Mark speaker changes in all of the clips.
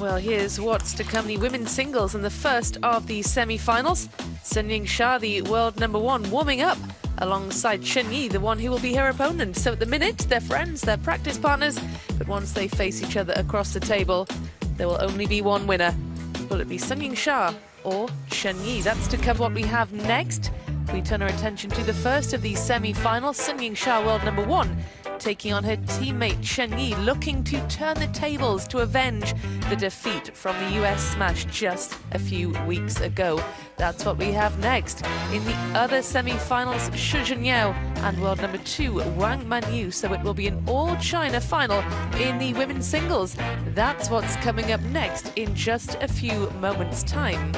Speaker 1: Well, here's what's to come, the women's singles in the first of the semi-finals. Yingsha, the world #1, warming up alongside Chen Yi, the one who will be her opponent. So at the minute, they're friends, they're practice partners, but once they face each other across the table, there will only be one winner. Will it be Yingsha or Chen Yi? That's to cover what we have next. We turn our attention to the first of these semi-finals. Yingsha, world #1, taking on her teammate Chen Yi, looking to turn the tables to avenge the defeat from the US smash just a few weeks ago. That's what we have next. In the other semi-finals, Shi Jinyao and world #2 Wang Manyu. So it will be an all-China final in the women's singles. That's what's coming up next in just a few moments' time.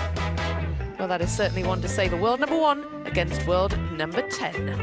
Speaker 1: Well, that is certainly one to say, the world #1 against world #10.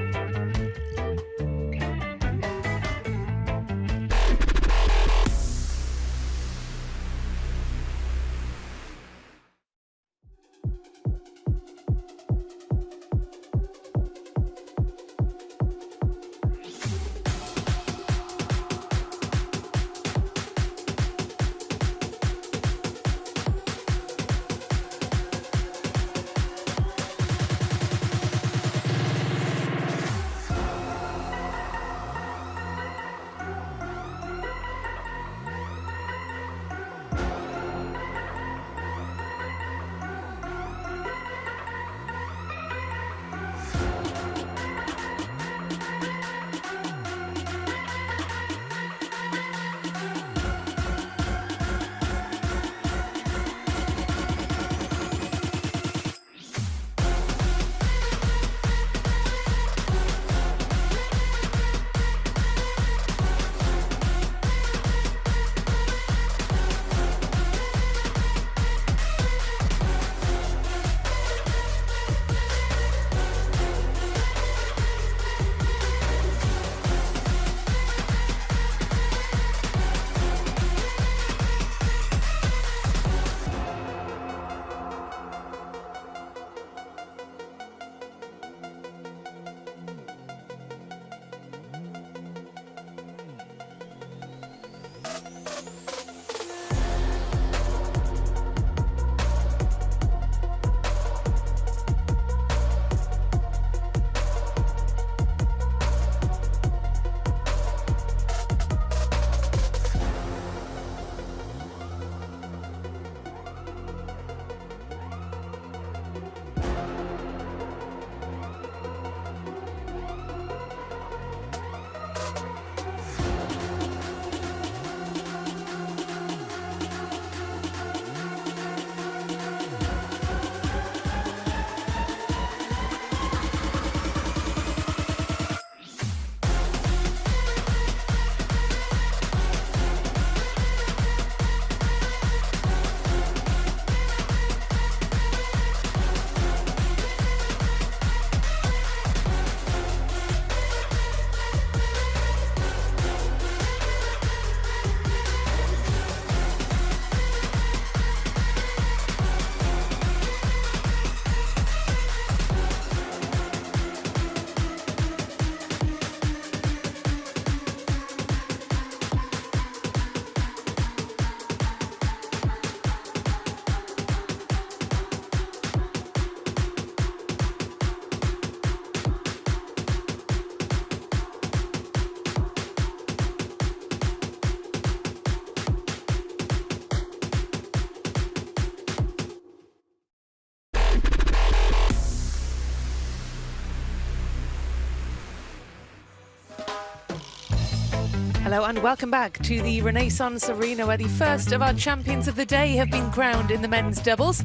Speaker 1: Hello and welcome back to the Renaissance Arena, where the first of our champions of the day have been crowned in the men's doubles.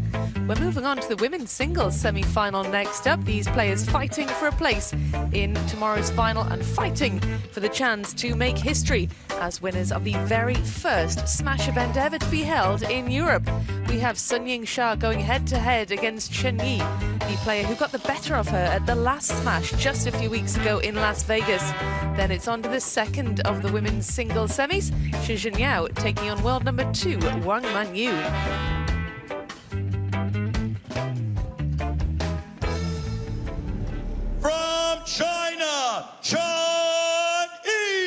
Speaker 1: We're moving on to the women's singles semi-final next up. These players fighting for a place in tomorrow's final and fighting for the chance to make history as winners of the very first Smash event ever to be held in Europe. We have Yingsha going head-to-head against Chen Yi, the player who got the better of her at the last Smash just a few weeks ago in Las Vegas. Then it's on to the second of the women's singles semis, Shi Jinyao taking on world #2 Wang Manyu.
Speaker 2: From China, Chen Yi.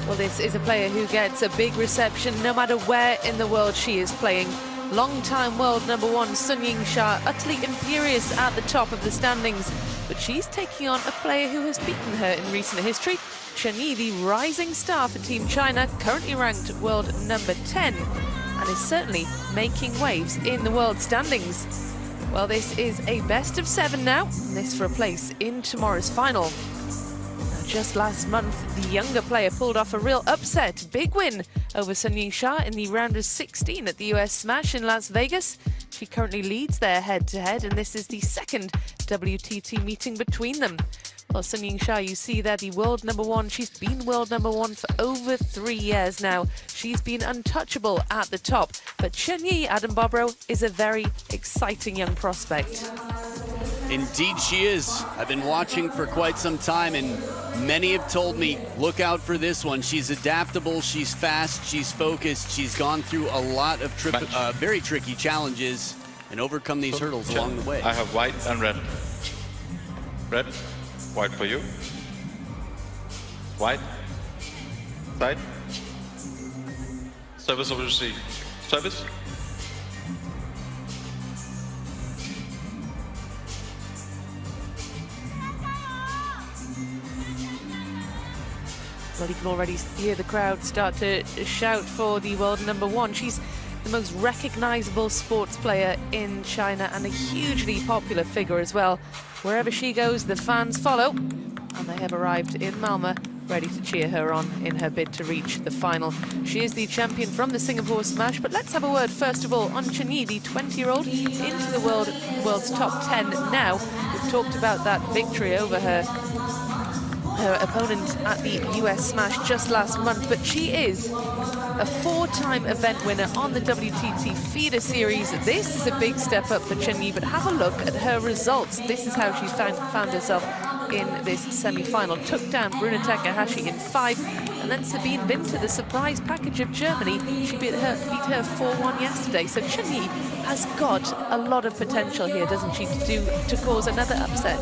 Speaker 1: Well, this is a player who gets a big reception no matter where in the world she is playing. Long-time world #1 Sun Yingsha, utterly imperious at the top of the standings. But she's taking on a player who has beaten her in recent history. Chen Yi, the rising star for Team China, currently ranked world #10, and is certainly making waves in the world standings. Well, this is a best of 7 now, and this for a place in tomorrow's final. Just last month, the younger player pulled off a real upset, big win over Sun Yingsha in the round of 16 at the US Smash in Las Vegas. She currently leads their head-to-head, and this is the second WTT meeting between them. Well, Sun Yingsha, you see there, the world #1. She's been world #1 for over 3 years now. She's been untouchable at the top. But Chen Yi, Adam Bobrow, is a very exciting young prospect.
Speaker 2: Indeed she is. I've been watching for quite some time, and many have told me, look out for this one. She's adaptable, she's fast, she's focused, she's gone through a lot of very tricky challenges and overcome these hurdles along the way.
Speaker 3: I have white and red. Red, white for you. White, side. Service over receive. Service.
Speaker 1: Well, you can already hear the crowd start to shout for the world #1. She's the most recognizable sports player in China and a hugely popular figure as well. Wherever she goes, the fans follow, and they have arrived in Malmö ready to cheer her on in her bid to reach the final. She is the champion from the Singapore Smash, but let's have a word first of all on Chen Yi, the 20-year-old, into the world's top 10 now. We've talked about that victory over her opponent at the US Smash just last month, but she is a 4-time event winner on the WTT feeder series. This is a big step up for Chen Yi, but have a look at her results. This is how she's found herself in this semi-final. Took down Bruna Takahashi in 5, and then Sabine Winter, the surprise package of Germany, she beat her 4-1 yesterday. So Chen Yi has got a lot of potential here, doesn't she, to cause another upset.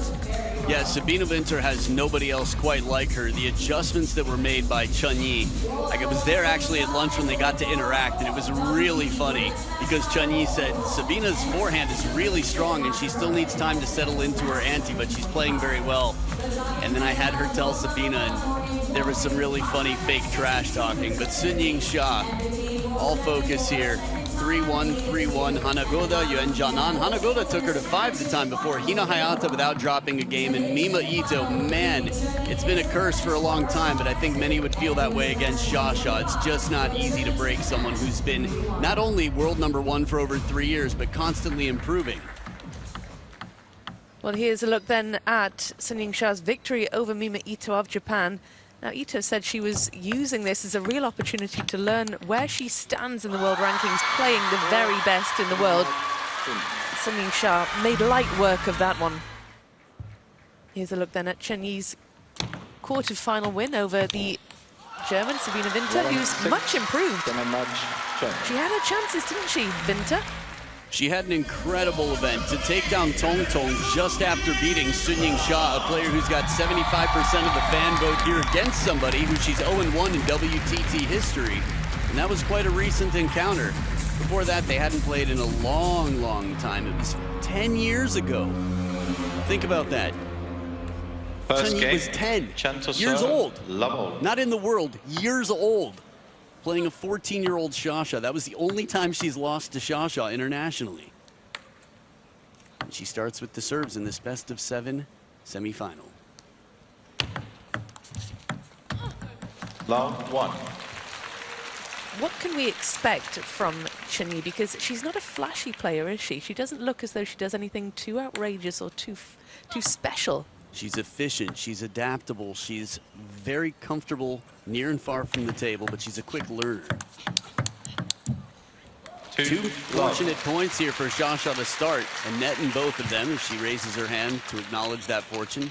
Speaker 2: Yeah, Sabine Winter has nobody else quite like her. The adjustments that were made by Chen Yi, I was there actually at lunch when they got to interact, and it was really funny because Chen Yi said Sabina's forehand is really strong and she still needs time to settle into her ante, but she's playing very well. And then I had her tell Sabina, and there was some really funny fake trash talking. But Sun Yingsha, all focus here. 3-1, 3-1, Hanagoda, Yuen Jianan. Hanagoda took her to 5 the time before. Hina Hayata without dropping a game. And Mima Ito, man, it's been a curse for a long time, but I think many would feel that way against Xia. It's just not easy to break someone who's been not only world #1 for over 3 years, but constantly improving.
Speaker 1: Well, here's a look then at Sun Yingsha's victory over Mima Ito of Japan. Now, Ito said she was using this as a real opportunity to learn where she stands in the world rankings, playing the very best in the world. Sun Yingsha made light work of that one. Here's a look then at Chen Yi's quarter-final win over the German Sabine Winter, who's much improved. She had her chances, didn't she, Winter?
Speaker 2: She had an incredible event to take down Tong Tong just after beating Sun Yingsha, a player who's got 75% of the fan vote here against somebody who she's 0-1 in WTT history. And that was quite a recent encounter. Before that, they hadn't played in a long, long time. It was 10 years ago. Think about that.
Speaker 3: First game
Speaker 2: was 10 years old. Not in the world, years old. Playing a 14-year-old Xia. That was the only time she's lost to Xia internationally. And she starts with the serves in this best of 7 semi-final.
Speaker 3: Round 1.
Speaker 1: What can we expect from Chen Yi? Because she's not a flashy player, is she? She doesn't look as though she does anything too outrageous or too special.
Speaker 2: She's efficient, she's adaptable, she's very comfortable near and far from the table, but she's a quick learner. Two fortunate points here for Xia to start, a net in both of them if she raises her hand to acknowledge that fortune.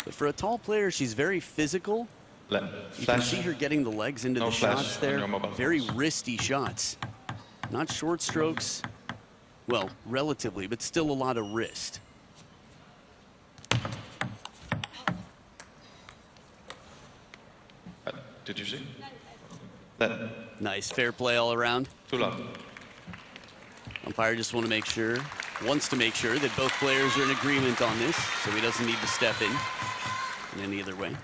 Speaker 2: But for a tall player, she's very physical. You can see her getting the legs into the shots there. Very wristy shots. Not short strokes. Well, relatively, but still a lot of wrist.
Speaker 3: Did you see? That.
Speaker 2: Nice, fair play all around.
Speaker 3: Too loud.
Speaker 2: Umpire just wants to make sure that both players are in agreement on this, so he doesn't need to step in any other way.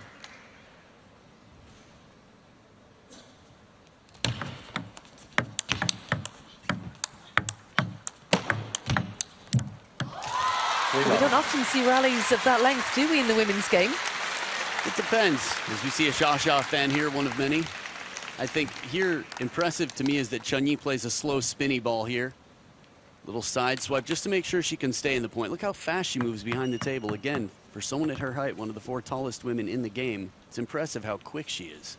Speaker 1: We don't often see rallies of that length, do we, in the women's game?
Speaker 2: It depends. As we see a Xia fan here, one of many. I think here, impressive to me is that Chunyi plays a slow, spinny ball here. Little side swipe just to make sure she can stay in the point. Look how fast she moves behind the table. Again, for someone at her height, one of the 4 tallest women in the game, it's impressive how quick she is.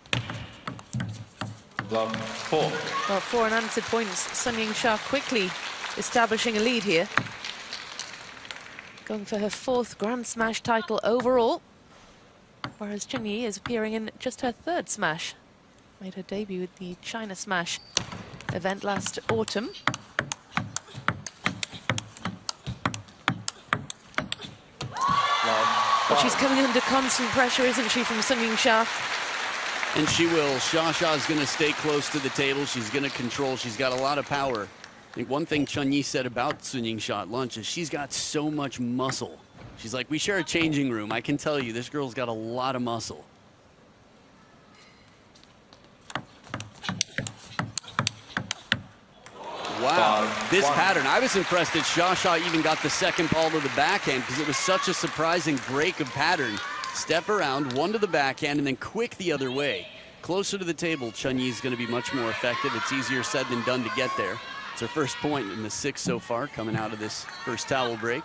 Speaker 3: Love 4.
Speaker 1: Well, 4 unanswered points. Sun Yingsha quickly establishing a lead here. Going for her 4th Grand Smash title overall. Whereas Chunyi is appearing in just her 3rd Smash. Made her debut with the China Smash event last autumn. But she's coming under constant pressure, isn't she, from Sun Yingsha?
Speaker 2: And she will. Xia is going to stay close to the table. She's going to control. She's got a lot of power. I think one thing Chunyi said about Sun Yingsha at lunch is she's got so much muscle. She's like, we share a changing room. I can tell you, this girl's got a lot of muscle. Wow, this pattern. I was impressed that Xia even got the second ball to the backhand because it was such a surprising break of pattern. Step around, 1 to the backhand, and then quick the other way. Closer to the table, Chunyi is going to be much more effective. It's easier said than done to get there. It's her first point in the 6 so far, coming out of this first towel break.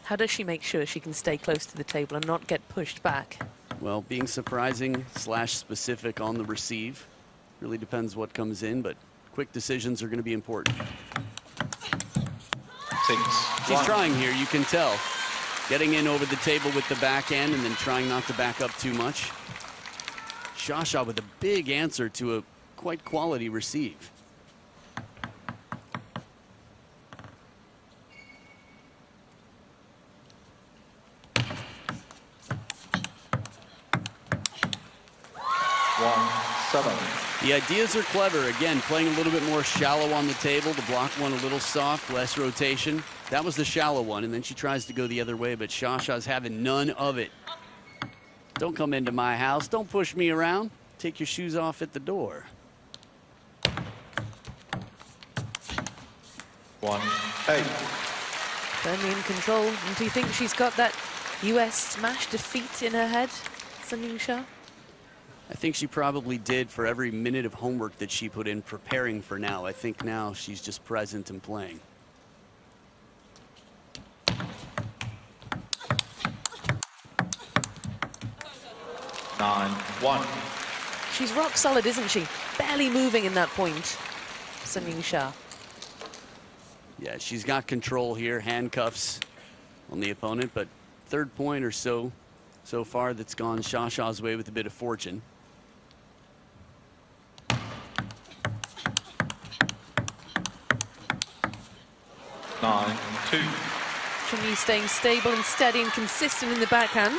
Speaker 1: How does she make sure she can stay close to the table and not get pushed back?
Speaker 2: Well, being surprising / specific on the receive. Really depends what comes in, but quick decisions are going to be important.
Speaker 3: 6.
Speaker 2: She's trying here, you can tell. Getting in over the table with the backhand and then trying not to back up too much. Xia with a big answer to a quite quality receive. The ideas are clever. Again, playing a little bit more shallow on the table. The block one a little soft, less rotation. That was the shallow one, and then she tries to go the other way, but Xia's having none of it. Don't come into my house. Don't push me around. Take your shoes off at the door.
Speaker 3: 1-8.
Speaker 1: Firmly in control. And do you think she's got that US Smash defeat in her head, Sun Yingsha?
Speaker 2: I think she probably did for every minute of homework that she put in preparing for now. I think now she's just present and playing.
Speaker 3: Nine, 1.
Speaker 1: She's rock solid, isn't she? Barely moving in that point, Sun Yingsha.
Speaker 2: Yeah, she's got control here, handcuffs on the opponent, but 3rd point or so far that's gone Xia's way with a bit of fortune.
Speaker 3: 9-2.
Speaker 1: Chunyi staying stable and steady and consistent in the backhand.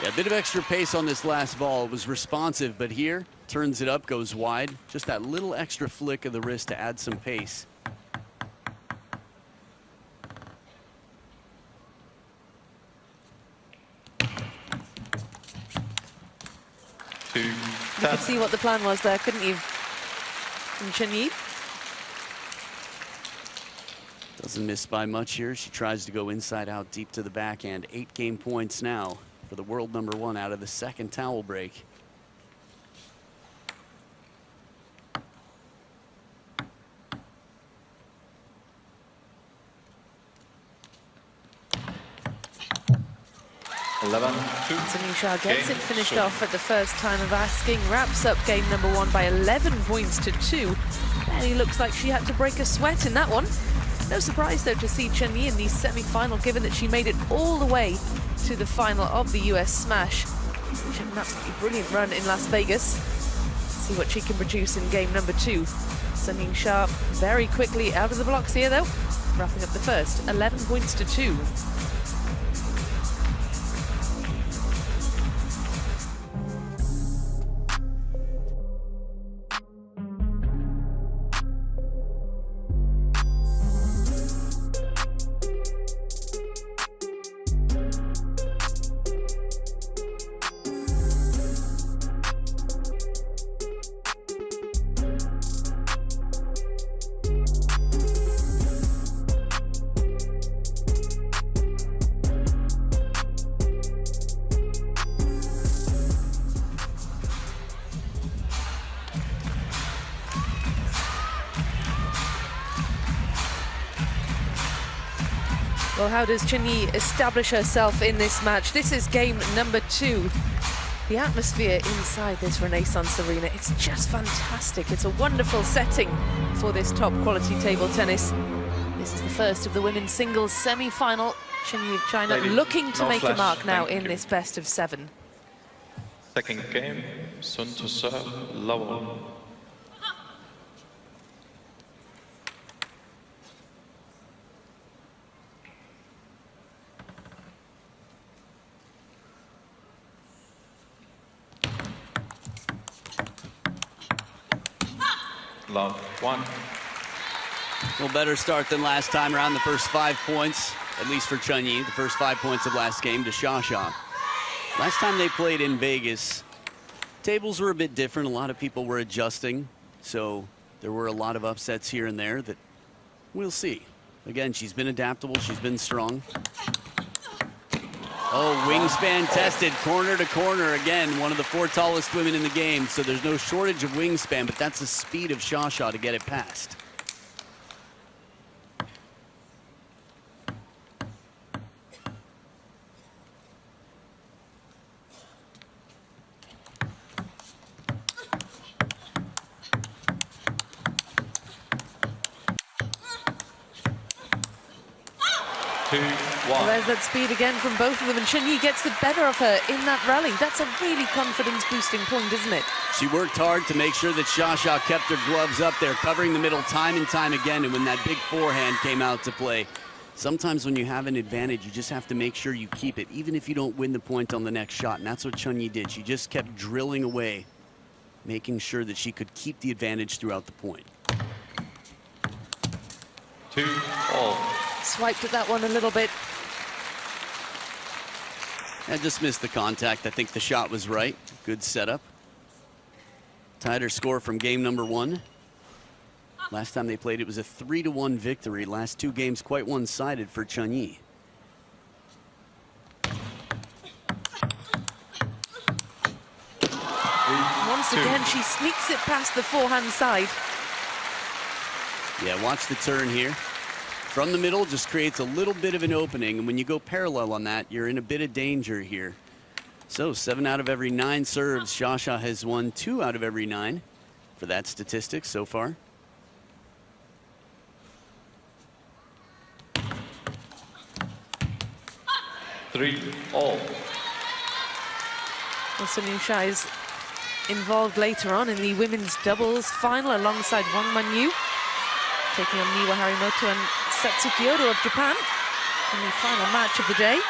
Speaker 2: Yeah, a bit of extra pace on this last ball. It was responsive, but here, turns it up, goes wide. Just that little extra flick of the wrist to add some pace.
Speaker 1: You could see what the plan was there, couldn't you? From Chunyi.
Speaker 2: Doesn't miss by much here. She tries to go inside out deep to the backhand. 8 game points now for the world #1 out of the 2nd towel break.
Speaker 1: Sun Yingsha gets it finished off at the first time of asking. Wraps up game #1 by 11 points to 2. Barely looks like she had to break a sweat in that one. No surprise, though, to see Chunyi in the semi-final, given that she made it all the way to the final of the US Smash. She had an absolutely brilliant run in Las Vegas. Let's see what she can produce in game #2. Sun Yingsha very quickly out of the blocks here, though. Wrapping up the first, 11 points to 2. Well, how does Chunyi establish herself in this match? This is game number 2. The atmosphere inside this Renaissance Arena, it's just fantastic. It's a wonderful setting for this top quality table tennis. This is the first of the women's singles semi-final. Chunyi of China looking to make a mark now in this best of 7.
Speaker 3: Second game, Sun to serve, Lowell. Love 1.
Speaker 2: Well, better start than last time around. The first 5 points, at least for Chunyi, the first 5 points of last game to Xia. Last time they played in Vegas, tables were a bit different. A lot of people were adjusting, so there were a lot of upsets here and there that we'll see. Again, she's been adaptable. She's been strong. Oh, wingspan tested, corner to corner. Again, one of the 4 tallest women in the game, so there's no shortage of wingspan, but that's the speed of Xia to get it past.
Speaker 1: Well, there's that speed again from both of them, and Chunyi gets the better of her in that rally. That's a really confidence-boosting point, isn't it?
Speaker 2: She worked hard to make sure that Xia kept her gloves up there, covering the middle time and time again, and when that big forehand came out to play, sometimes when you have an advantage, you just have to make sure you keep it, even if you don't win the point on the next shot, and that's what Chunyi did. She just kept drilling away, making sure that she could keep the advantage throughout the point.
Speaker 3: 2-all.
Speaker 1: Swiped at that one a little bit.
Speaker 2: I just missed the contact. I think the shot was right. Good setup. Tighter score from game number 1. Last time they played, it was a 3-1 victory. Last 2 games quite one-sided for Chunyi.
Speaker 1: Once again, she sneaks it past the forehand side.
Speaker 2: Yeah, watch the turn here. From the middle, just creates a little bit of an opening, and when you go parallel on that, you're in a bit of danger here. So 7 out of every 9 serves, Xia has won 2 out of every 9 for that statistic so far.
Speaker 3: Three-all.
Speaker 1: Well, Yingsha is involved later on in the women's doubles final alongside Wang Manyu, taking on Miwa Harimoto and Satsuki Odo of Japan in the final match of the day.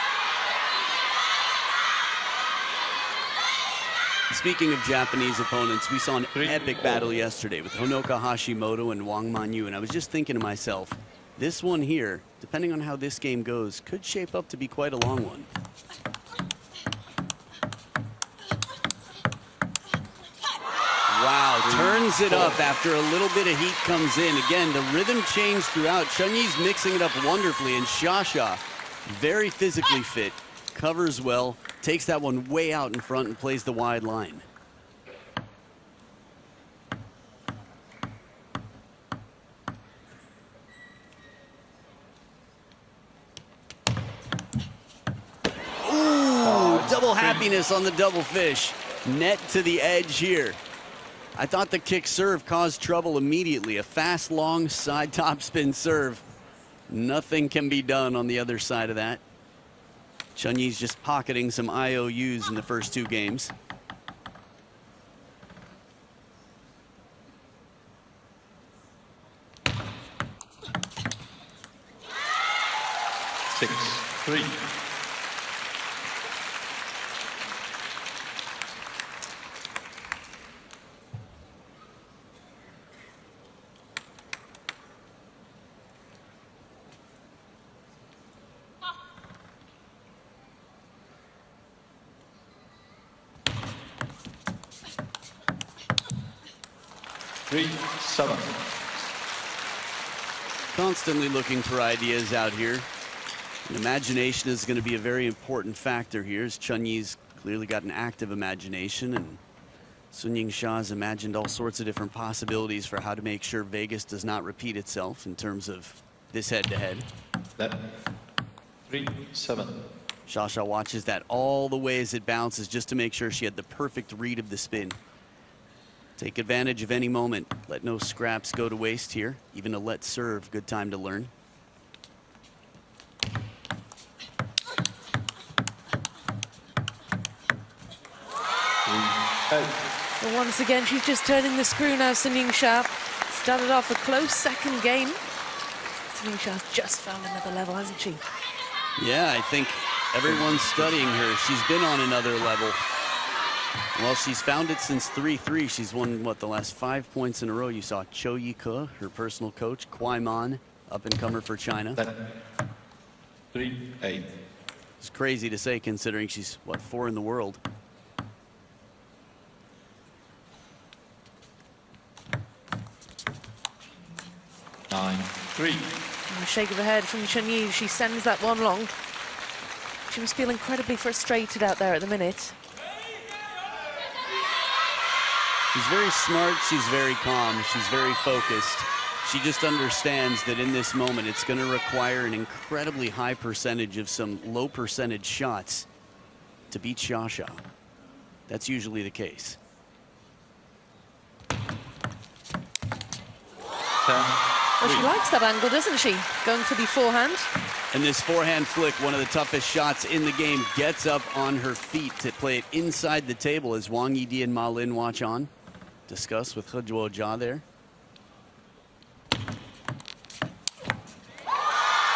Speaker 2: Speaking of Japanese opponents, we saw an epic battle yesterday with Honoka Hashimoto and Wang Manyu, and I was just thinking to myself, this one here, depending on how this game goes, could shape up to be quite a long one. Wow, turns it up after a little bit of heat comes in. Again, the rhythm changed throughout. Chunyi's mixing it up wonderfully, and Xia, very physically fit, covers well, takes that one way out in front and plays the wide line. Ooh, double happiness on the double fish. Net to the edge here. I thought the kick serve caused trouble immediately. A fast, long side topspin serve. Nothing can be done on the other side of that. Chunyi's just pocketing some IOUs in the first 2 games.
Speaker 3: Six, 3. Three, 7.
Speaker 2: Constantly looking for ideas out here. And imagination is going to be a very important factor here, as Chunyi's clearly got an active imagination, and Yingsha has imagined all sorts of different possibilities for how to make sure Vegas does not repeat itself in terms of this head-to-head.
Speaker 3: 3-7.
Speaker 2: Xia watches that all the way as it bounces just to make sure she had the perfect read of the spin. Take advantage of any moment. Let no scraps go to waste here. Even a let serve, good time to learn.
Speaker 1: Well, once again, she's just turning the screw now, Yingsha. Started off a close second game. Yingsha's just found another level, hasn't she?
Speaker 2: Yeah, I think everyone's studying her. She's been on another level. Well, she's found it since 3-3. She's won, what, the last 5 points in a row. You saw Cho Yi-ke, her personal coach, Kwai Man, up-and-comer for China.
Speaker 3: 3-8.
Speaker 2: It's crazy to say, considering she's, what, 4 in the world.
Speaker 1: A shake of the head from Chunyi. She sends that one long. She must feel incredibly frustrated out there at the minute.
Speaker 2: She's very smart, she's very calm, she's very focused. She just understands that in this moment it's going to require an incredibly high percentage of some low percentage shots to beat Xia. That's usually the case.
Speaker 1: Well, she likes that angle, doesn't she? Going for the forehand.
Speaker 2: And this forehand flick, one of the toughest shots in the game, gets up on her feet to play it inside the table as Wang Yidi and Ma Lin watch on. Discuss with He Zhuojia there.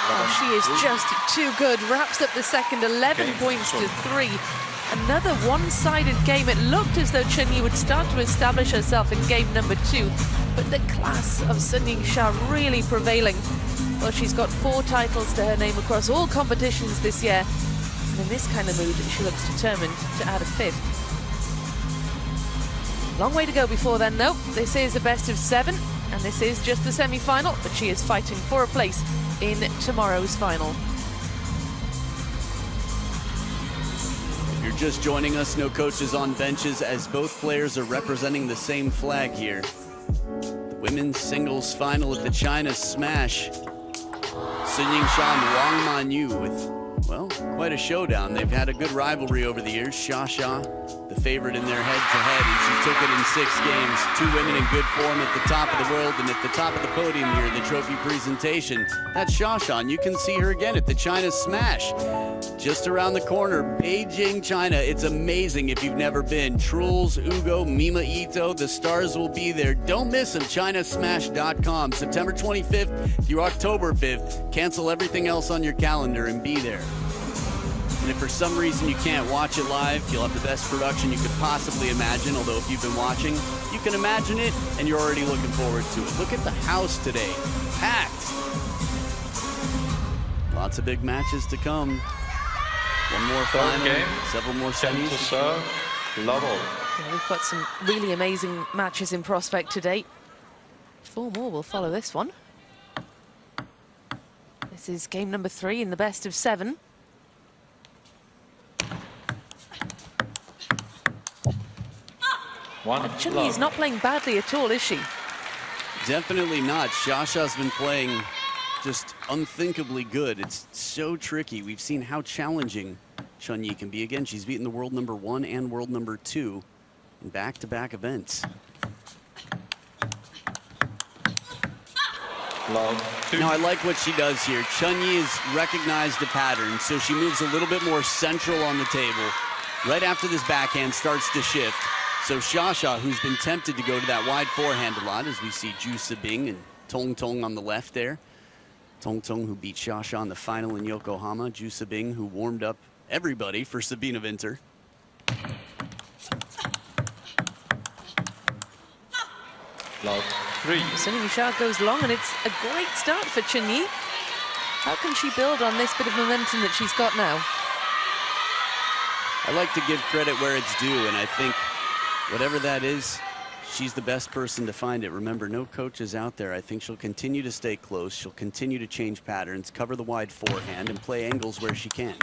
Speaker 1: Oh, she is just too good. Wraps up the second, 11 points to 3. Another one-sided game. It looked as though Chunyi would start to establish herself in game number 2, but the class of Yingsha really prevailing. Well, she's got 4 titles to her name across all competitions this year, and in this kind of mood, she looks determined to add a 5th. Long way to go before then, though. This is a best of 7, and this is just the semi-final, but she is fighting for a place in tomorrow's final.
Speaker 2: If you're just joining us, no coaches on benches, as both players are representing the same flag here. The women's singles final at the China Smash. Yingsha and Wang Manyu with, well, quite a showdown. They've had a good rivalry over the years. Xia, the favorite in their head-to-head, and she took it in 6 games. 2 women in good form at the top of the world, and at the top of the podium here, the trophy presentation. That's Xia, and you can see her again at the China Smash. Just around the corner, Beijing, China. It's amazing if you've never been. Truls, Ugo, Mima Ito, the stars will be there. Don't miss them, ChinaSmash.com. September 25th through October 5th. Cancel everything else on your calendar and be there. And if for some reason you can't watch it live, you'll have the best production you could possibly imagine. Although if you've been watching, you can imagine it and you're already looking forward to it. Look at the house today, packed. Lots of big matches to come. One more final,
Speaker 3: game,
Speaker 2: several more semis.
Speaker 1: Yeah, we've got some really amazing matches in prospect today. 4 more will follow this one. This is game number 3 in the best of 7. Chunyi's not playing badly at all, is she?
Speaker 2: Definitely not. Xia's been playing just unthinkably good. It's so tricky. We've seen how challenging Chunyi can be. Again, she's beaten the world number 1 and world number 2 in back-to-back events. Now, I like what she does here. Chunyi has recognized the pattern, so she moves a little bit more central on the table. Right after this backhand starts to shift. So Xia, who's been tempted to go to that wide forehand a lot, as we see Ju Sibing and Tong Tong on the left there. Tong Tong, who beat Xia in the final in Yokohama. Ju Sibing, who warmed up everybody for Sabine Winter.
Speaker 1: Yingsha goes long, and it's a great start for Chunyi. How can she build on this bit of momentum that she's got now?
Speaker 2: I like to give credit where it's due, and I think whatever that is, she's the best person to find it. Remember, no coaches out there. I think she'll continue to stay close. She'll continue to change patterns, cover the wide forehand, and play angles where she can.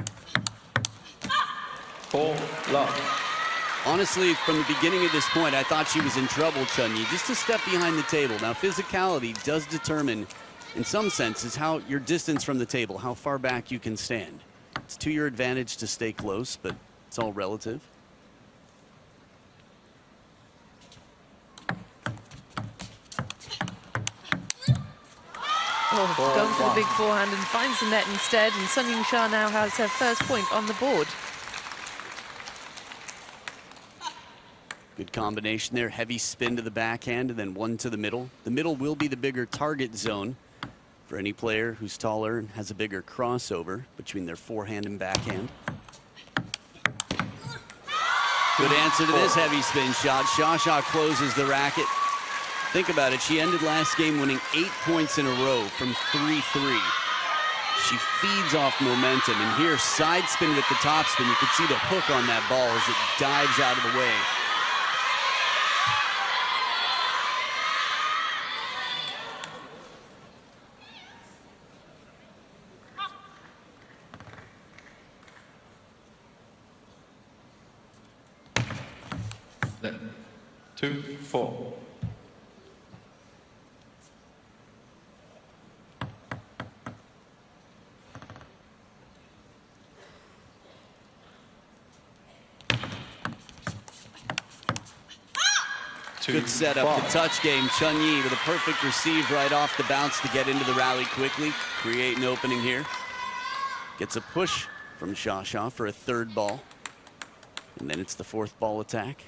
Speaker 2: Honestly, from the beginning of this point, I thought she was in trouble, Chunyi, just a step behind the table. Now, physicality does determine in some sense, is how your distance from the table, how far back you can stand. It's to your advantage to stay close, but it's all relative.
Speaker 1: Oh, going for the big forehand and finds the net instead, and Sun Yingsha now has her first point on the board.
Speaker 2: Good combination there, heavy spin to the backhand and then one to the middle. The middle will be the bigger target zone for any player who's taller and has a bigger crossover between their forehand and backhand. Good answer to this heavy spin shot. Sha closes the racket. Think about it, she ended last game winning 8 points in a row from 3-3. She feeds off momentum, and here side spin with the top spin. You can see the hook on that ball as it dives out of the way.
Speaker 3: Then 2-4.
Speaker 2: Good setup, the touch game. Chun-Yi with a perfect receive right off the bounce to get into the rally quickly, create an opening here. Gets a push from Sha for a third ball. And then it's the fourth ball attack.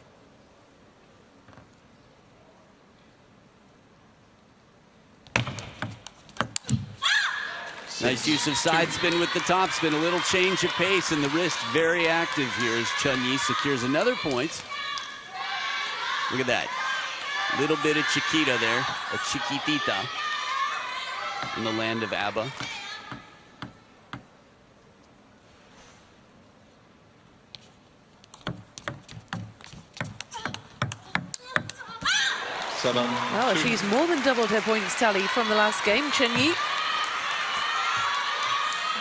Speaker 2: Nice use of side spin with the top spin. A little change of pace, and the wrist very active here as Chun-Yi secures another point. Look at that. Little bit of Chiquita there, a Chiquitita in the land of ABBA.
Speaker 1: Well, she's more than doubled her points tally from the last game, Chun-Yi.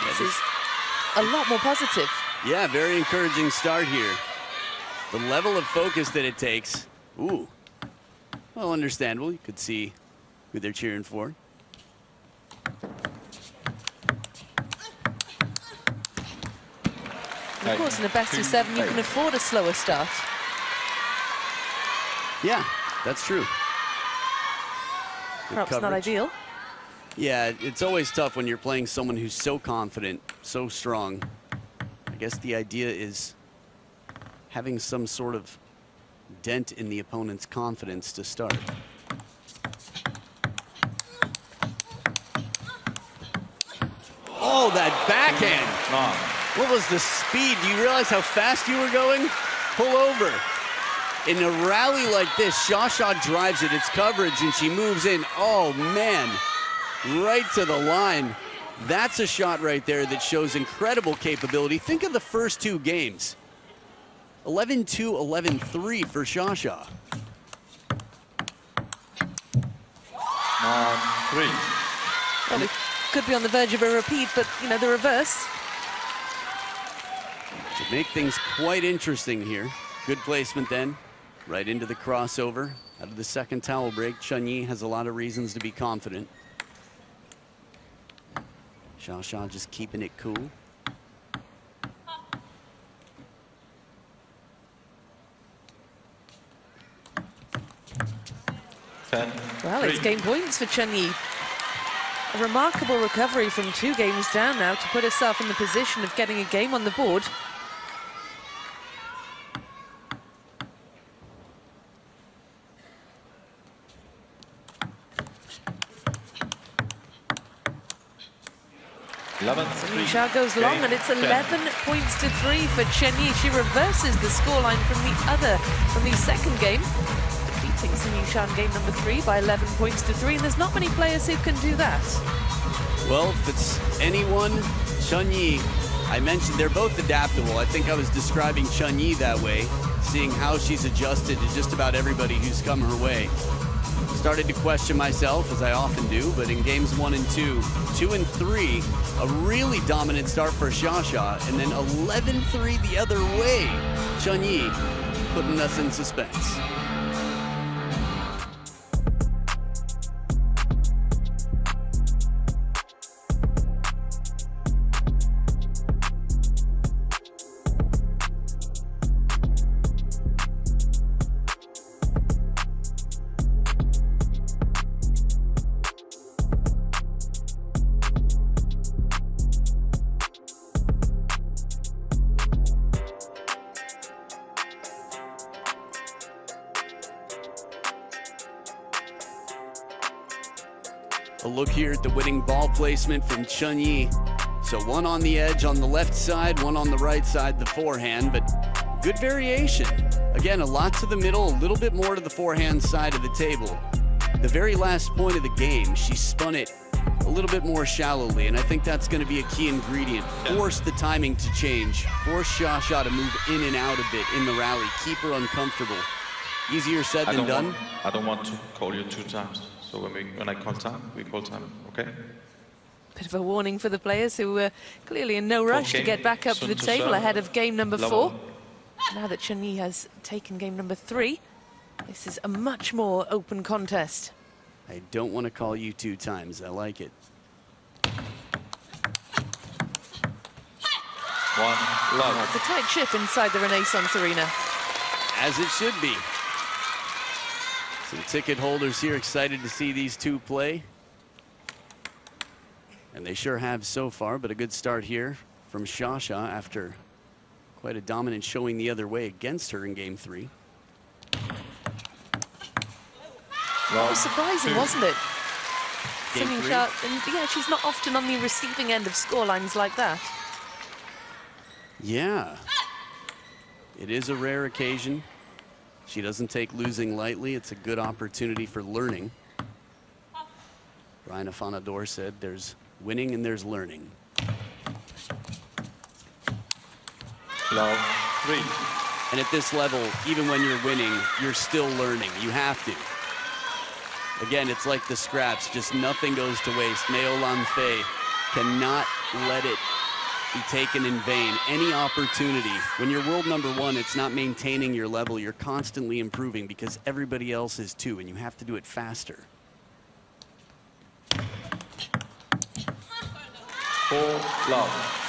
Speaker 1: This is a lot more positive.
Speaker 2: Yeah, very encouraging start here. The level of focus that it takes. Ooh. Well, understandable. You could see who they're cheering for.
Speaker 1: And of course, in a best of 7, you can afford a slower start.
Speaker 2: Yeah, that's true. Good
Speaker 1: Perhaps not
Speaker 2: coverage.
Speaker 1: ideal.
Speaker 2: Yeah, it's always tough when you're playing someone who's so confident, so strong. I guess the idea is having some sort of dent in the opponent's confidence to start. Oh, that backhand. What was the speed? Do you realize how fast you were going? Pull over. In a rally like this, Sha drives it. It's coverage, and she moves in. Oh, man. Right to the line. That's a shot right there that shows incredible capability. Think of the first 2 games. 11-2, 11-3 for Sha.
Speaker 3: 3.
Speaker 1: Well, it could be on the verge of a repeat, but, you know, the reverse.
Speaker 2: To make things quite interesting here. Good placement then. Right into the crossover. Out of the second towel break, Chun-Yi has a lot of reasons to be confident. Sha just keeping it cool.
Speaker 1: Well, it's game points for Chun-Yi. A remarkable recovery from 2 games down now to put herself in the position of getting a game on the board. Yingsha goes long, and it's 11 points to 3 for Chun-Yi. She reverses the scoreline from the second game, defeating Yingsha in game number 3 by 11 points to 3. And there's not many players who can do that.
Speaker 2: Well, if it's anyone, Chun-Yi, I mentioned they're both adaptable. I think I was describing Chun-Yi that way, seeing how she's adjusted to just about everybody who's come her way. Started to question myself, as I often do, but in games 1 and 2, 2 and 3, a really dominant start for Sha, and then 11-3 the other way. Chun-Yi putting us in suspense. A look here at the winning ball placement from Chunyi. So one on the edge on the left side, one on the right side, the forehand, but good variation. Again, a lot to the middle, a little bit more to the forehand side of the table. The very last point of the game, she spun it a little bit more shallowly, and I think that's going to be a key ingredient. Force the timing to change, force Xia to move in and out a bit in the rally, keep her uncomfortable. Easier said than done.
Speaker 3: I don't want to call you 2 times. So when I call time, we call time, okay?
Speaker 1: Bit of a warning for the players who were clearly in no rush to get back up to the table ahead of game number 4. Now that Chunyi has taken game number 3, this is a much more open contest.
Speaker 2: I don't want to call you 2 times. I like it.
Speaker 3: 1 love.
Speaker 1: It's a tight ship inside the Renaissance Arena.
Speaker 2: As it should be. Some ticket holders here excited to see these two play. And they sure have so far, but a good start here from Xia after quite a dominant showing the other way against her in game 3.
Speaker 1: That was surprising, wasn't it?
Speaker 2: Game 3.
Speaker 1: And yeah, she's not often on the receiving end of scorelines like that.
Speaker 2: Yeah. It is a rare occasion. She doesn't take losing lightly. It's a good opportunity for learning. Brian Afanador said there's winning and there's learning.
Speaker 3: Love 3.
Speaker 2: And at this level, even when you're winning, you're still learning. You have to. Again, it's like the scraps, just nothing goes to waste. Neo Lanfei cannot let it be taken in vain. Any opportunity. When you're world number 1, it's not maintaining your level. You're constantly improving because everybody else is too, and you have to do it faster.
Speaker 3: 4 love.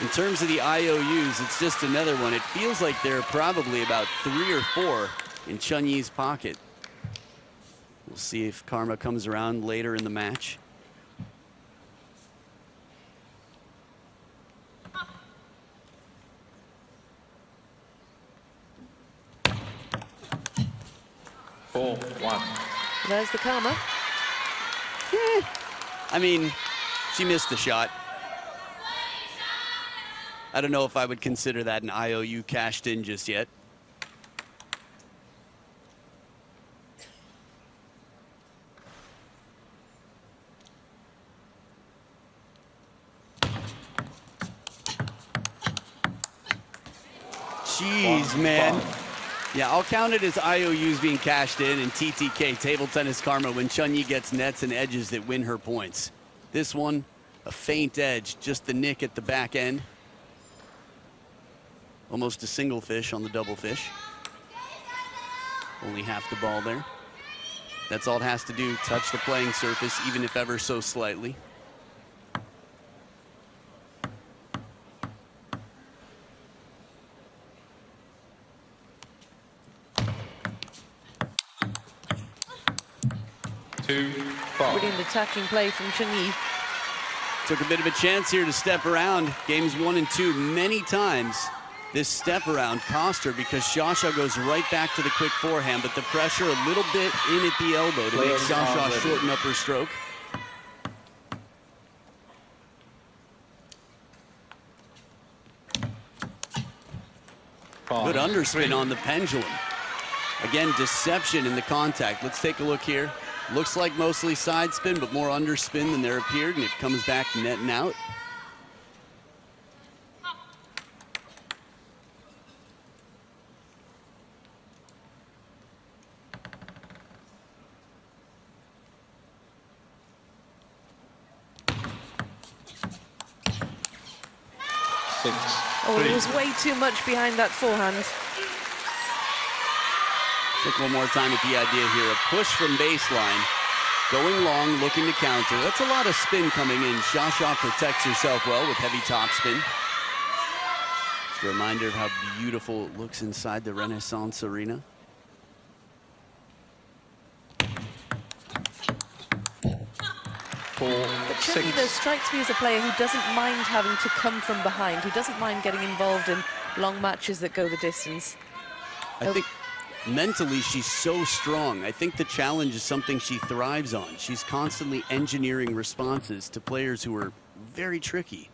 Speaker 2: In terms of the IOUs, it's just another one. It feels like there are probably about 3 or 4 in Chunyi's pocket. We'll see if karma comes around later in the match.
Speaker 3: Four, 1.
Speaker 1: There's the karma.
Speaker 2: I mean, she missed the shot. I don't know if I would consider that an IOU cashed in just yet. Jeez, man. Yeah, I'll count it as IOUs being cashed in and TTK, table tennis karma, when Chunyi gets nets and edges that win her points. This one, a faint edge, just the nick at the back end. Almost a single fish on the double fish. Only half the ball there. That's all it has to do, touch the playing surface, even if ever so slightly.
Speaker 1: Brilliant attacking play from Chunyi.
Speaker 2: Took a bit of a chance here to step around. Games 1 and 2 many times. This step around cost her because Xia goes right back to the quick forehand, but the pressure a little bit in at the elbow to make Xia shorten up her stroke. Good underspin on the pendulum. Again, deception in the contact. Let's take a look here. Looks like mostly side spin, but more underspin than there appeared, and it comes back netting out.
Speaker 1: Oh, it was way too much behind that forehand.
Speaker 2: Look one more time at the idea here. A push from baseline, going long, looking to counter. That's a lot of spin coming in. Xia protects herself well with heavy topspin. Just a reminder of how beautiful it looks inside the Renaissance Arena.
Speaker 1: But Chunyi, though, strikes me as a player who doesn't mind having to come from behind, who doesn't mind getting involved in long matches that go the distance.
Speaker 2: I think mentally, she's so strong. I think the challenge is something she thrives on. She's constantly engineering responses to players who are very tricky.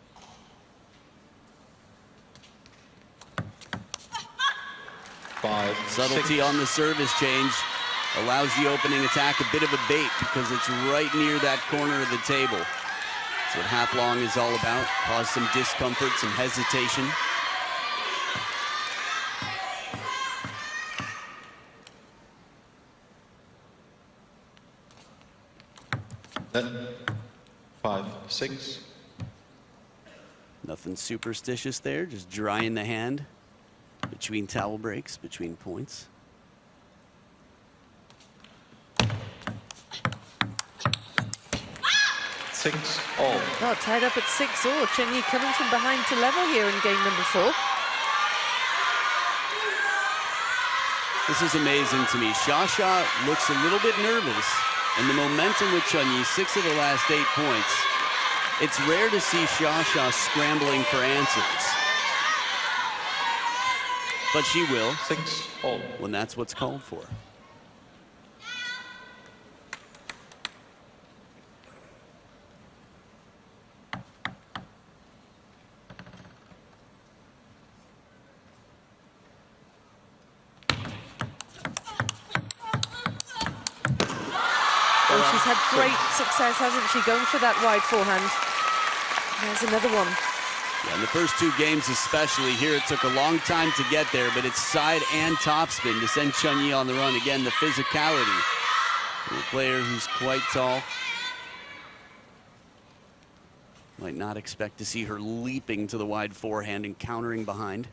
Speaker 2: Subtlety on the service change allows the opening attack a bit of a bait because it's right near that corner of the table. That's what half long is all about. Cause some discomfort, some hesitation.
Speaker 3: Then 5-6.
Speaker 2: Nothing superstitious there, just drying the hand between towel breaks, between points.
Speaker 3: Six all.
Speaker 1: Oh, tied up at 6-all. Chen Yi coming from behind to level here in game number 4.
Speaker 2: This is amazing to me. Xia looks a little bit nervous, and the momentum with Chen Yi, 6 of the last 8 points. It's rare to see Xia scrambling for answers. But she will
Speaker 3: 6-all.
Speaker 2: when that's what's called for.
Speaker 1: Oh, she's had great success, hasn't she, going for that wide forehand. There's another one.
Speaker 2: Yeah, in the first 2 games especially, here it took a long time to get there, but it's side and topspin to send Chen Yi on the run. Again, the physicality. A player who's quite tall. Might not expect to see her leaping to the wide forehand and countering behind.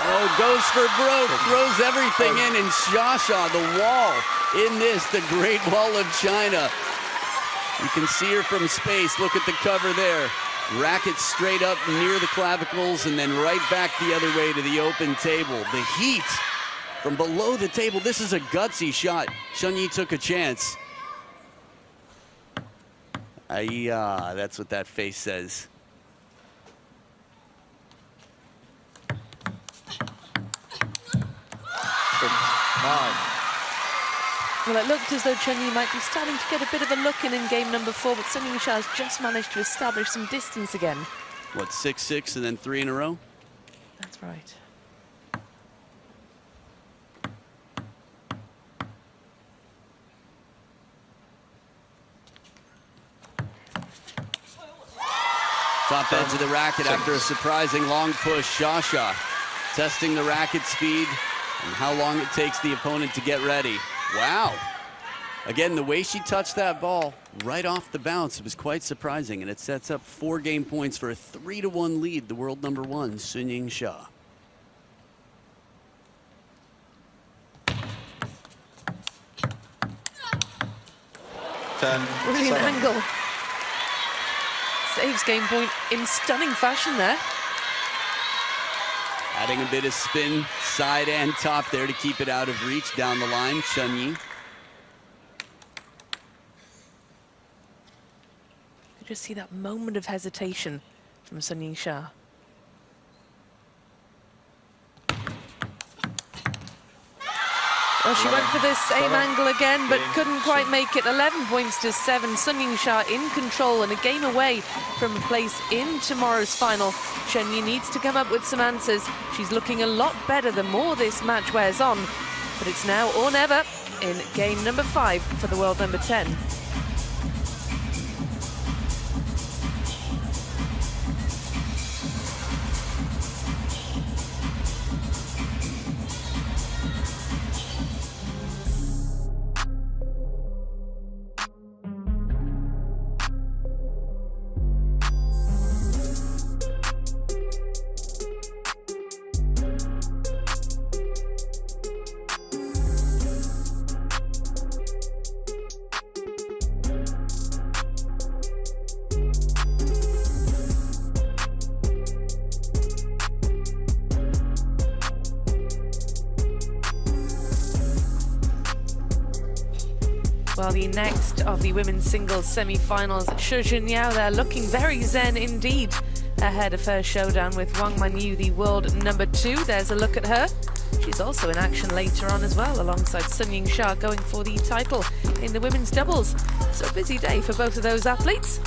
Speaker 2: Oh, goes for broke, throws everything in, and Xia, the wall in this, the Great Wall of China. You can see her from space. Look at the cover there. Racket straight up near the clavicles and then right back the other way to the open table. The heat from below the table. This is a gutsy shot. Chen Yi took a chance. That's what that face says.
Speaker 1: Well, it looked as though Chen Yi might be starting to get a bit of a look in game number 4, but Sun Yingsha has just managed to establish some distance again.
Speaker 2: What, 6-6 and then 3 in a row?
Speaker 1: That's right.
Speaker 2: Top edge of the racket after a surprising long push. Xia testing the racket speed and how long it takes the opponent to get ready. Wow. Again, the way she touched that ball right off the bounce was quite surprising, and it sets up 4 game points for a 3-1 lead, the world number 1, Sun Yingsha.
Speaker 1: Brilliant angle. Saves game point in stunning fashion there.
Speaker 2: Adding a bit of spin, side and top there to keep it out of reach down the line, Chen Yi.
Speaker 1: You just see that moment of hesitation from Sun Yingsha. Well, she went for this same angle again, but couldn't quite make it. 11 points to 7. Sun Yingsha in control and a game away from a place in tomorrow's final. Chen Yi needs to come up with some answers. She's looking a lot better the more this match wears on. But it's now or never in game number 5 for the world number 10. Well, the next of the women's singles semi-finals, Shi Jinyao there looking very zen indeed ahead of her showdown with Wang Manyu, the world number 2. There's a look at her. She's also in action later on as well, alongside Sun Yingsha going for the title in the women's doubles. So a busy day for both of those athletes.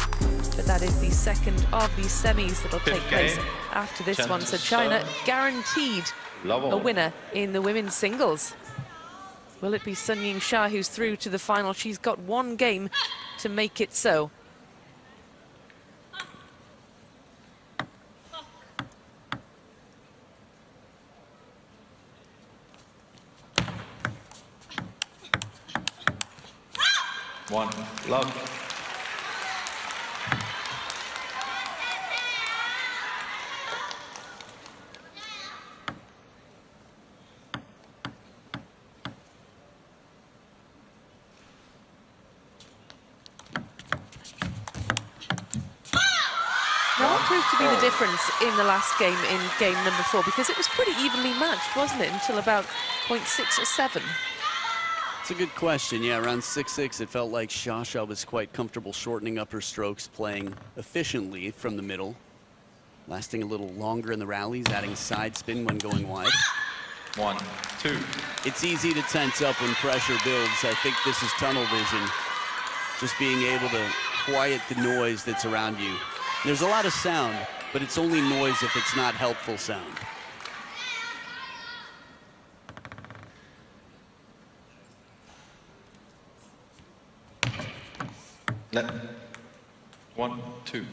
Speaker 1: But that is the second of the semis that'll take place after this one. So China guaranteed a winner in the women's singles. Will it be Sun Yingsha who's through to the final? She's got one game to make it so.
Speaker 3: One, love.
Speaker 1: Now, what proved to be the difference in the last game, in game number 4? Because it was pretty evenly matched, wasn't it, until about point 6 or 7?
Speaker 2: It's a good question. Yeah, around 6-6, it felt like Shasha was quite comfortable shortening up her strokes, playing efficiently from the middle, lasting a little longer in the rallies, adding side spin when going wide.
Speaker 3: 1, 2.
Speaker 2: It's easy to tense up when pressure builds. I think this is tunnel vision, just being able to quiet the noise that's around you. There's a lot of sound, but it's only noise if it's not helpful sound.
Speaker 3: Let. 1, 2.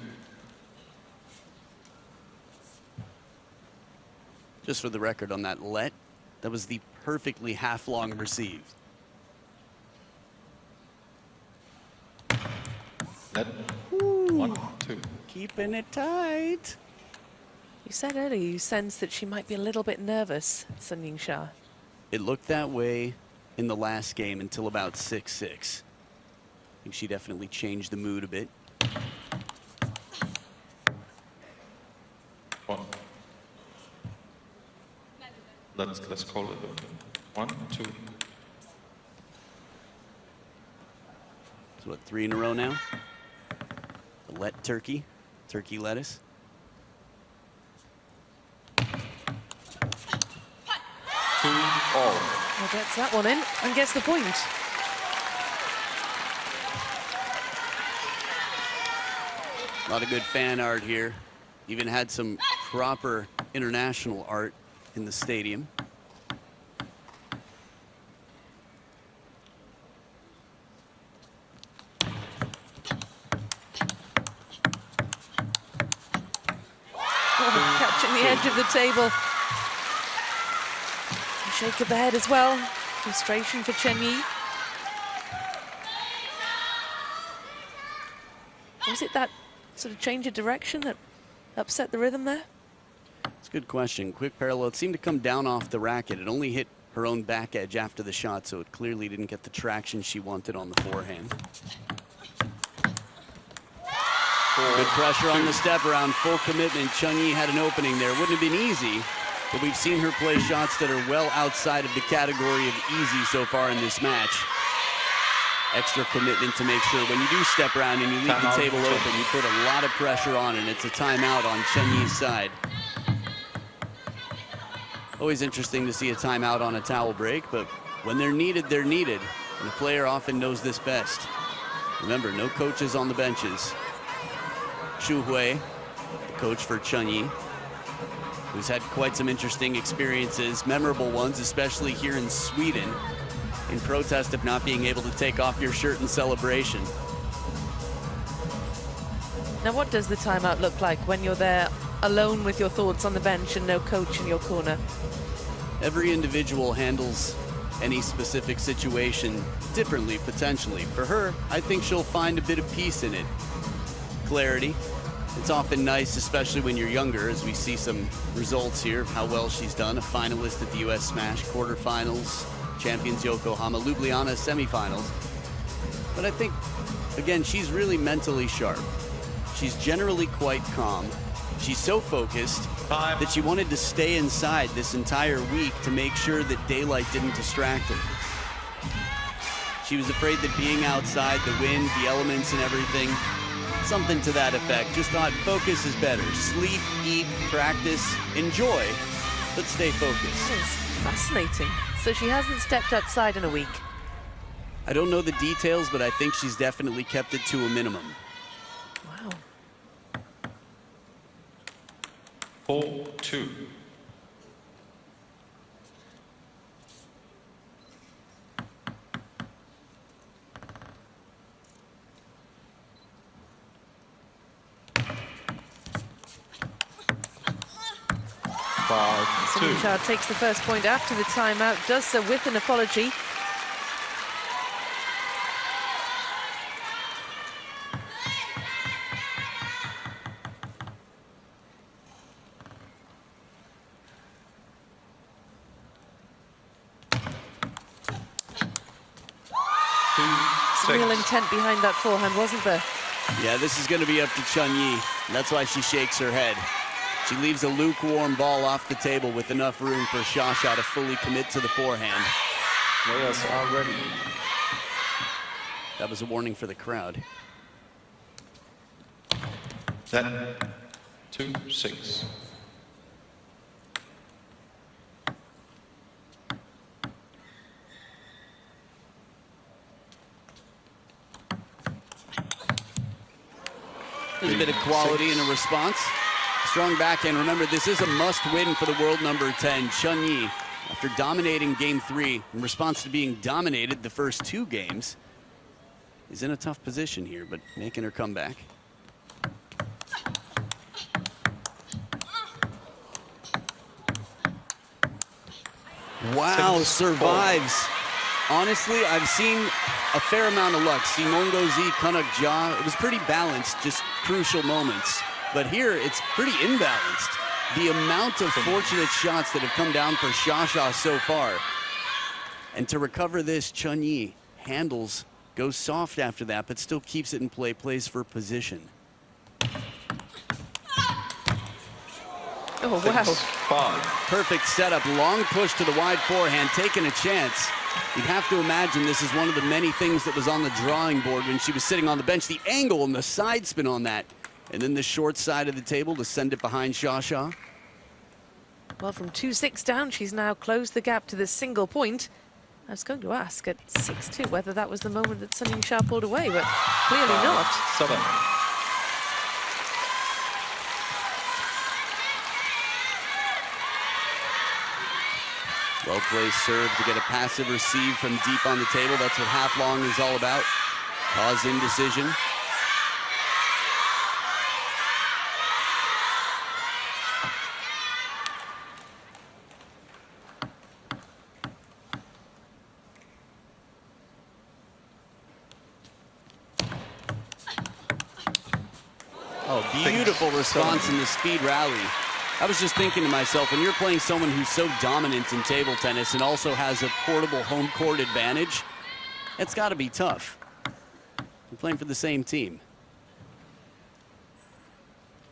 Speaker 2: Just for the record on that let, that was the perfectly half-long receive.
Speaker 3: Let. 1, 2.
Speaker 2: Keeping it tight.
Speaker 1: You said earlier you sensed that she might be a little bit nervous, Sun Yingsha.
Speaker 2: It looked that way in the last game until about 6-6. I think she definitely changed the mood a bit.
Speaker 3: 1. Let's call it 1, 2.
Speaker 2: So what, 3 in a row now? The let turkey lettuce.
Speaker 3: 2 all.
Speaker 1: Well, gets that one in and gets the point.
Speaker 2: A lot of good fan art here. Even had some proper international art in the stadium.
Speaker 1: Oh, catching the edge of the table. A shake of the head as well. Frustration for Chen Yi. Was it that sort of change of direction that upset the rhythm there?
Speaker 2: It's a good question. Quick parallel. It seemed to come down off the racket. It only hit her own back edge after the shot, so it clearly didn't get the traction she wanted on the forehand. Good pressure on the step around, full commitment. Chun Yi had an opening there. Wouldn't have been easy, but we've seen her play shots that are well outside of the category of easy so far in this match. Extra commitment to make sure when you do step around and you leave the table open, you put a lot of pressure on, and it's a timeout on Chen Yi's side. Always interesting to see a timeout on a towel break, but when they're needed, they're needed. And the player often knows this best. Remember, no coaches on the benches. Xu Hui, the coach for Chun Yi, who's had quite some interesting experiences, memorable ones, especially here in Sweden, in protest of not being able to take off your shirt in celebration.
Speaker 1: Now, what does the timeout look like when you're there alone with your thoughts on the bench and no coach in your corner?
Speaker 2: Every individual handles any specific situation differently, potentially. For her, I think she'll find a bit of peace in it. Clarity. It's often nice, especially when you're younger, as we see some results here of how well she's done. A finalist at the US Smash quarterfinals, champions Yokohama, Ljubljana semifinals. But I think, again, she's really mentally sharp. She's generally quite calm. She's so focused that she wanted to stay inside this entire week to make sure that daylight didn't distract her. She was afraid that being outside, the wind, the elements and everything, something to that effect. Just thought focus is better. Sleep, eat, practice, enjoy, but stay focused.
Speaker 1: That is fascinating. So she hasn't stepped outside in a week.
Speaker 2: I don't know the details, but I think she's definitely kept it to a minimum.
Speaker 1: Wow.
Speaker 3: 4-2.
Speaker 1: Yingsha takes the first point after the timeout, does so with an apology. Real intent behind that forehand, wasn't there?
Speaker 2: Yeah, this is going to be up to Chun-Yi. That's why she shakes her head. She leaves a lukewarm ball off the table with enough room for Xia to fully commit to the forehand.
Speaker 3: Players are ready.
Speaker 2: That was a warning for the crowd.
Speaker 3: 10-6.
Speaker 2: There's a bit of quality in a response. Strong backhand. Remember, this is a must-win for the world number 10, Chun-Yi. After dominating game 3, in response to being dominated the first 2 games, is in a tough position here, but making her come back. Wow, survives. Honestly, I've seen a fair amount of luck. Simongo Z, Kunak Ja, it was pretty balanced, just crucial moments. But here, it's pretty imbalanced. The amount of fortunate shots that have come down for Xia so far. And to recover this, Chun-Yi handles, goes soft after that, but still keeps it in play, plays for position.
Speaker 1: Oh, wow.
Speaker 3: 5.
Speaker 2: Perfect setup, long push to the wide forehand, taking a chance. You'd have to imagine this is one of the many things that was on the drawing board when she was sitting on the bench. The angle and the side spin on that. And then the short side of the table to send it behind Xia.
Speaker 1: Well, from 2-6 down, she's now closed the gap to the single point. I was going to ask at 6-2 whether that was the moment that Sun Yingsha pulled away, but clearly not.
Speaker 3: 7.
Speaker 2: Well-placed serve to get a passive receive from deep on the table. That's what half long is all about. Cause indecision. Oh, beautiful response in the speed rally. I was just thinking to myself, when you're playing someone who's so dominant in table tennis and also has a portable home court advantage, it's got to be tough. You're playing for the same team.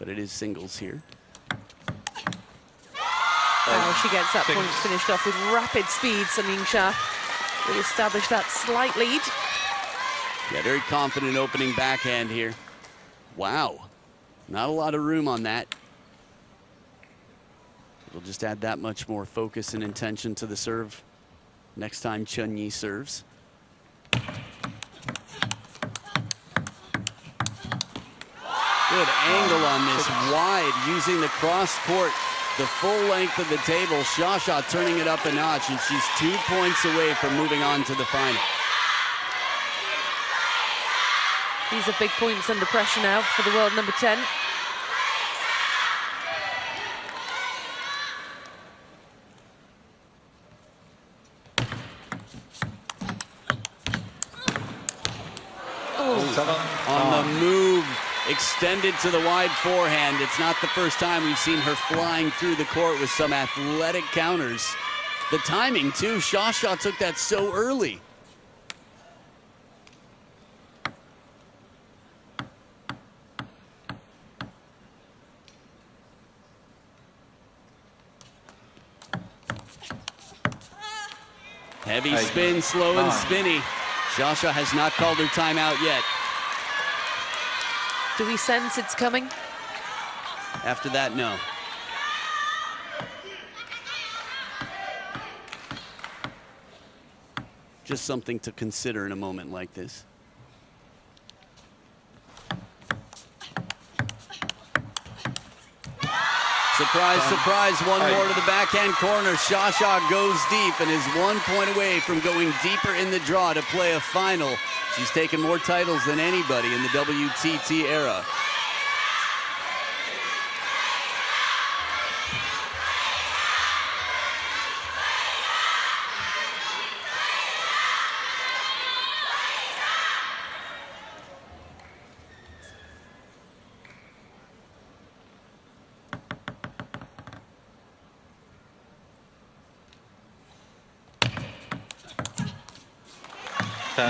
Speaker 2: But it is singles here.
Speaker 1: Wow, she gets that point finished off with rapid speed. Sun Yingsha will establish that slight lead.
Speaker 2: Yeah, very confident opening backhand here. Wow. Not a lot of room on that. It'll just add that much more focus and intention to the serve next time Chun-Yi serves. Good angle on this, wide, using the cross court, the full length of the table. Xia turning it up a notch, and she's 2 points away from moving on to the final.
Speaker 1: These are big points under pressure now for the world number 10.
Speaker 2: On the move, extended to the wide forehand. It's not the first time we've seen her flying through the court with some athletic counters. The timing, too. Xia took that so early. Heavy spin, slow and spinny. Yingsha has not called her timeout yet.
Speaker 1: Do we sense it's coming?
Speaker 2: After that, no. Just something to consider in a moment like this. Surprise, surprise, one more to the backhand corner. Yingsha goes deep and is 1 point away from going deeper in the draw to play a final. She's taken more titles than anybody in the WTT era.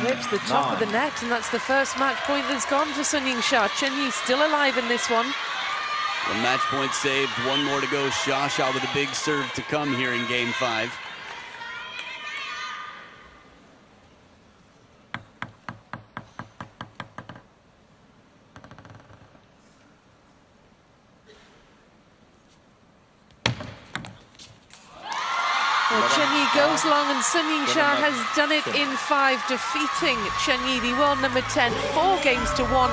Speaker 1: Rips the top of the net, and that's the first match point that's gone for Sun Yingsha. Chen Yi still alive in this one.
Speaker 2: One match point saved, one more to go. Yingsha with a big serve to come here in game 5.
Speaker 1: Well, Chen Yi goes long, and Sun Yingsha has done it in 5, defeating Chen Yi, the world number 10, 4 games to 1,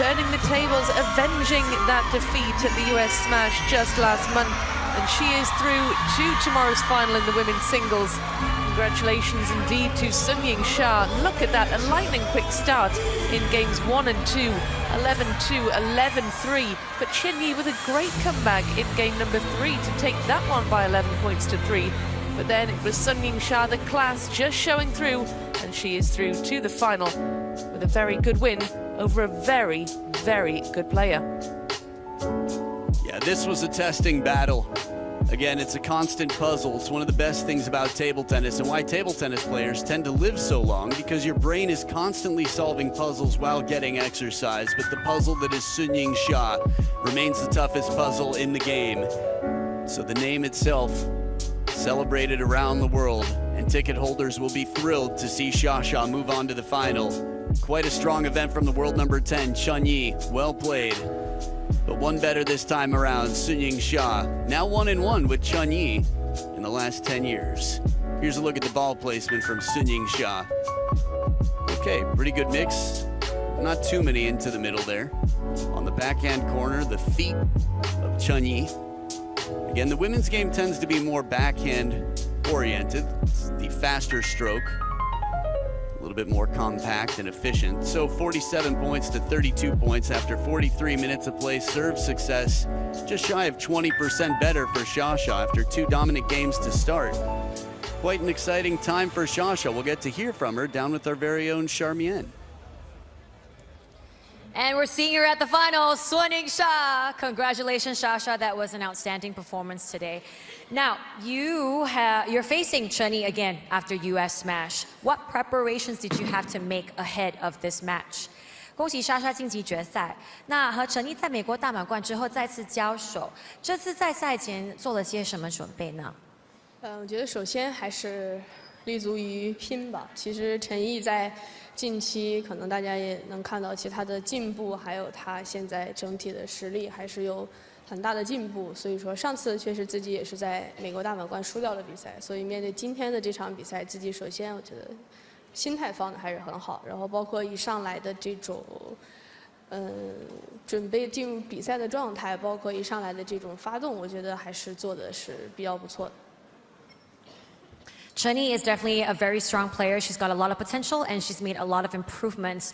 Speaker 1: turning the tables, avenging that defeat at the US Smash just last month. And she is through to tomorrow's final in the women's singles. Congratulations indeed to Sun Yingsha. Look at that, a lightning quick start in games 1 and 2, 11-2, 11-3. But Chen Yi with a great comeback in game number 3 to take that one by 11 points to 3. But then it was Sun Yingsha, the class, just showing through, and she is through to the final with a very good win over a very, very good player.
Speaker 2: Yeah, this was a testing battle. Again, it's a constant puzzle. It's one of the best things about table tennis, and why table tennis players tend to live so long, because your brain is constantly solving puzzles while getting exercise. But the puzzle that is Sun Yingsha remains the toughest puzzle in the game. So the name itself celebrated around the world, and ticket holders will be thrilled to see Yingsha move on to the final. Quite a strong event from the world number 10, Chen Yi. Well played. But one better this time around, Sun Yingsha. Now 1-1 with Chen Yi in the last 10 years. Here's a look at the ball placement from Sun Yingsha. Okay, pretty good mix. Not too many into the middle there. On the backhand corner, the feet of Chen Yi. Again, the women's game tends to be more backhand oriented. It's the faster stroke, a little bit more compact and efficient. So 47 points to 32 points after 43 minutes of play. Serve success just shy of 20% better for Yingsha after 2 dominant games to start. Quite an exciting time for Yingsha. We'll get to hear from her down with our very own Charmian.
Speaker 4: And we're seeing her at the final, Sun Yingsha. Congratulations, Yingsha. That was an outstanding performance today. Now, you're facing Chen Yi again after US Smash. What preparations did you have to make ahead of this match? 恭喜莎莎晋级决赛。那和陈毅在美国大满贯之后再次交手，这次在赛前做了些什么准备呢？
Speaker 5: 我觉得首先还是立足于拼吧。其实陈毅在近期可能大家也能看到其他的进步，还有他现在整体的实力还是有很大的进步。所以说上次确实自己也是在美国大满贯输掉了比赛，所以面对今天的这场比赛，自己首先我觉得心态放的还是很好，然后包括一上来的这种准备进入比赛的状态，包括一上来的这种发动，我觉得还是做的是比较不错的。
Speaker 4: Chen Yi is definitely a very strong player. She's got a lot of potential, and she's made a lot of improvements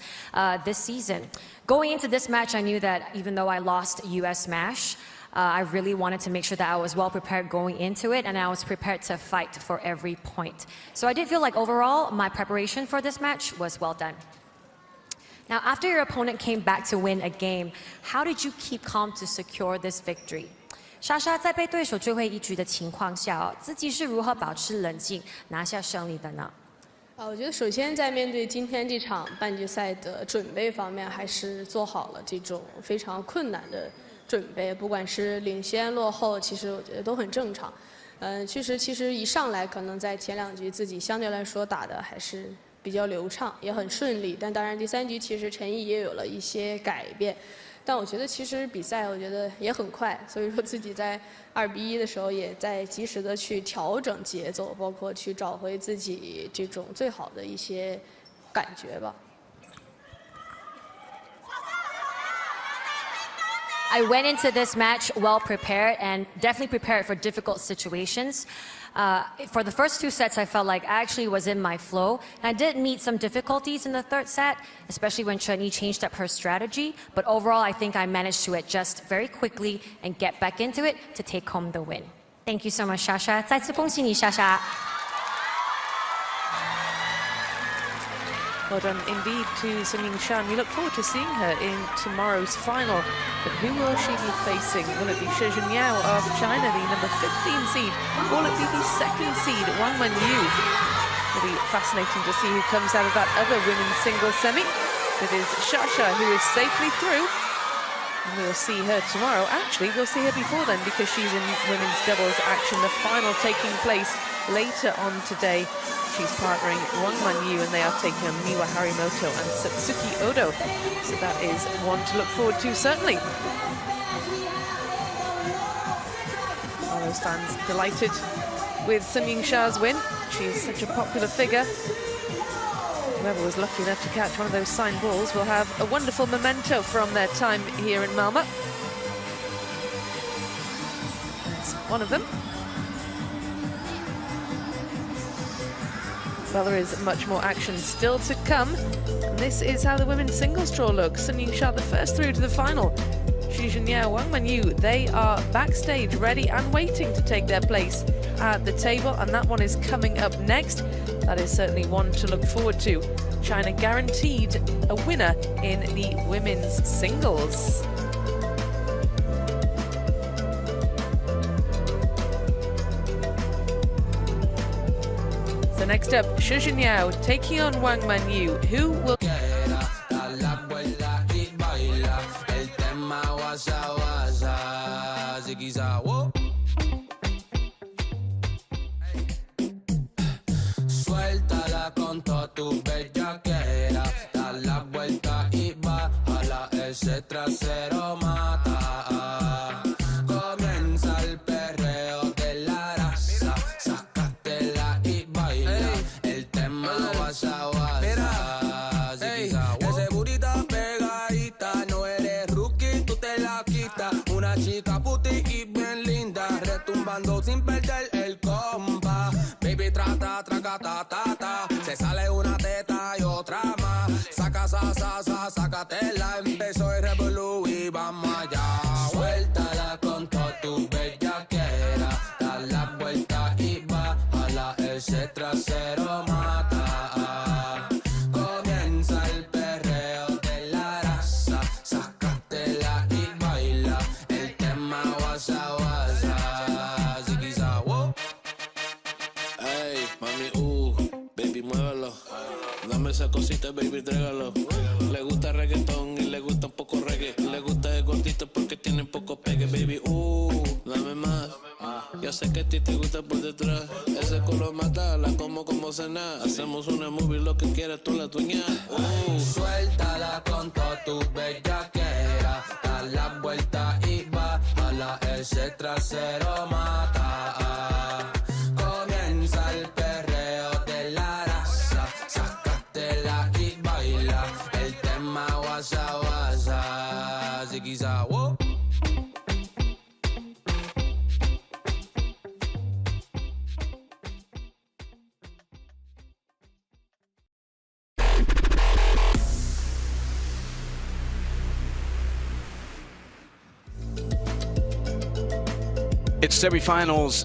Speaker 4: this season. Going into this match, I knew that even though I lost US Smash, I really wanted to make sure that I was well prepared going into it, and I was prepared to fight for every point. So I did feel like overall, my preparation for this match was well done. Now, after your opponent came back to win a game, how did you keep calm to secure this victory? 莎莎在被对手追回一局的情况下，自己是如何保持冷静拿下胜利的呢？
Speaker 5: 我觉得首先在面对今天这场半决赛的准备方面，还是做好了这种非常困难的准备，不管是领先落后，其实我觉得都很正常。其实一上来可能在前2局自己相对来说打的还是比比较流畅，也很顺利。但当然第3局其实陈毅也有了一些改变。但我觉得其实比赛我觉得也很快，所以说自己在2比1的时候也在及时的去调整节奏，包括去找回自己这种最好的一些感觉吧。
Speaker 4: I went into this match well prepared and definitely prepared for difficult situations. For the first 2 sets, I felt like I actually was in my flow. And I did meet some difficulties in the 3rd set, especially when Chun-Yi changed up her strategy. But overall, I think I managed to adjust very quickly and get back into it to take home the win. Thank you so much, Sasha. 再次恭喜你, Sasha.
Speaker 1: Well done indeed to Sun Yingsha. We look forward to seeing her in tomorrow's final. But who will she be facing? Will it be Shi Jinyao of China, the number 15 seed? Or will it be the 2nd seed, Wang Wenyu? It'll be fascinating to see who comes out of that other women's singles semi. It is Shasha who is safely through. And we'll see her tomorrow. Actually, we'll see her before then because she's in women's doubles action. The final taking place later on today. She's partnering Wang Wenyu and they are taking on Miwa Harimoto and Satsuki Odo. So that is one to look forward to, certainly. All those fans delighted with Sun Yingsha's win. She is such a popular figure. Whoever was lucky enough to catch one of those signed balls will have a wonderful memento from their time here in Malmö. That's one of them. Well, there is much more action still to come. And this is how the women's singles draw looks. Sun Yingsha the first through to the final. Shi Jinyao, Wang Wenyu, they are backstage ready and waiting to take their place at the table. And that one is coming up next. That is certainly one to look forward to. China guaranteed a winner in the women's singles. So next up, Shi Jinyao taking on Wang Wenyu. Who will...
Speaker 6: Suéltala con toda tu bellaquera, da la vuelta y bájala, ese trasero mata. Comienza el perreo de la raza, sácatela y baila, el tema guasa guasa. Ese burita pegadita, no eres rookie, tú te la quitas. Una chica puti y bien linda, retumbando sin perder el compa. Baby trata, traca, ta, ta, ta. Se sale una teta y otra más. Saca, sácatela. Empezó el revolú y vamos allá. Suéltala con toda tu bellaquera. Da la vuelta y bájala. Ese trasero mata. Comienza el perreo de la raza. Sácatela y baila. El tema guasa, guasa. Ziquiza, wow. Ey, mami, baby, muévelo. Dame esa cosita, baby, trégalo. Le gusta reggaetón y le gusta un poco reggae. Le gusta el gordito porque tiene poco pegue, baby, dame más. Yo sé que a ti te gusta por detrás. Ese color mata, la como cenar. Hacemos una movie, lo que quieras, tú la dueñas. Suéltala con toda tu bellaquera. Da la vuelta y bájala, ese trasero mata. Comienza el perreo de la raza, sácatela y baila, el tema guasa guasa, ziquiza, wow.
Speaker 7: It's semifinals.